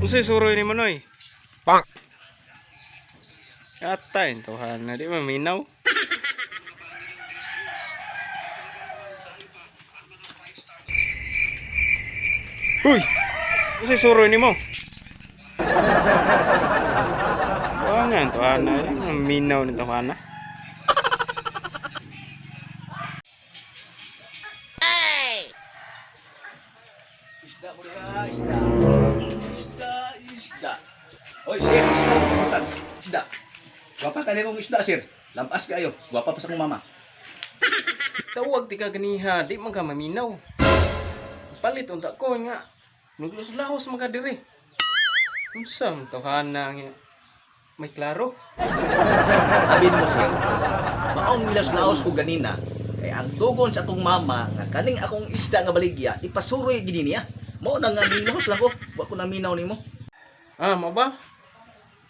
Unsay suroy ni Manoy? Pang. Atay, tuhan na di maminaw. Uy! Unsay suroy ni mo? Wangan, tuhan na di maminaw ni tuhan na. Isda mo na, isda. Isda. Oy, sir. Isda. Gwapa ka kong isda, sir. Lampas kayo. Gwapa pa sa kong mama. Tawag ti ka ganiha, di man ka maminaw. Palit unta ko nga. Nuglos-lahos man ka diri. Unsam tuhan na nga. May klaro. Abin mo, sir. Maong milas-laos ko ganina. Kay ang tugon sa akong mama nga kaning akong isda nga baligya ipasuroy gid niya. Mao na nga nilahos lang ko. Wa ko naminaw nimo. Ah, mo ba?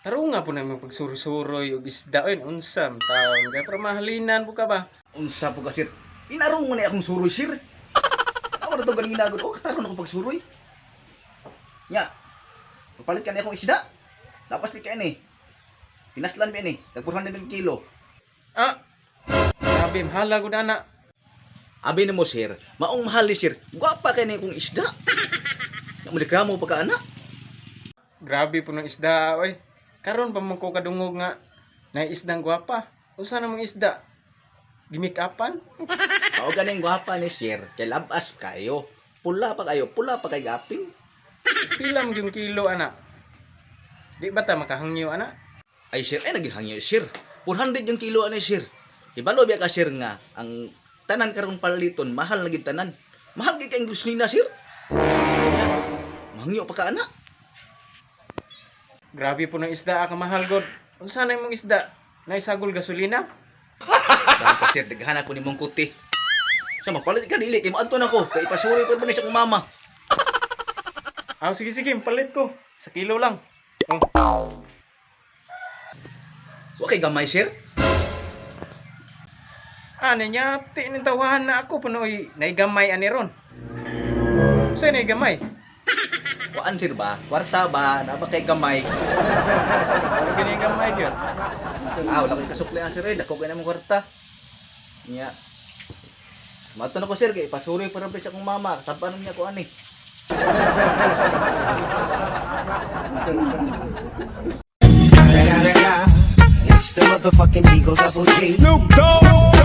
Taro nga po namin pagsuri-suroy og isda oy, unsam taon kay para mahalinan po ka ba? Unsa po ka, sir? Inarong mo na akong suroy, sir. Ako na to ganina gud. O kataron ako pagsuroy. Nya. Papalit ka na akong isda. Tapos pika ni. Pinaslan pa ni. Tag 400 kilo. Ah. Grabe, mahala gud ana. Abi na mo, sir. Maong mahal ni, sir. Gwapa kay ni akong isda. Namulikramo pa ka, anak. Grabe po ng isda oy. Karon pa man ko kadungog nga na isdang gwapa. Unsa namang isda? Gimikapan? Mao ganing gwapa ni, sir. Kay labas kayo. Pula pa kayo. Pula pa kay gaping. Pila man yung kilo ana? Di ba ta makahangyo ana? Ay, sir. Ay, naghihangyo, sir. 400 yung kilo, ani, sir. Ibalo biya ka, sir, nga. Ang tanan karong paliton, mahal na gid tanan. Mahal gid kay gasolina, sir. Mahangyo pa ka, anak. Grabe po ng isda ka mahal god. Unsa na imong isda? Naisagol gasolina? Dahil ka, sir, daghan ako ni mong kuti. Sa mapalit ka dili kay moadto na ko kay ipasuri pa man sa kong mama. Ah, sige sige, palit ko. Sa kilo lang. Oh. Wa kay gamay, sir. Ano niya, ning tawahan na ako punoy naigamay ani ron. Saan naigamay? Kuan, sir ba? Kwarta ba? Na ba kay gamay? Ano ganyan gamay yun? Ah, wala ko'y kasukli ang sir. Dako kay namang kwarta. Nya. Mato na ko, sir, kay ipasuri pa rin sa kong mama. Sabanan niya ko ani. It's the motherfucking Eagle Double G. Snoop Dogg.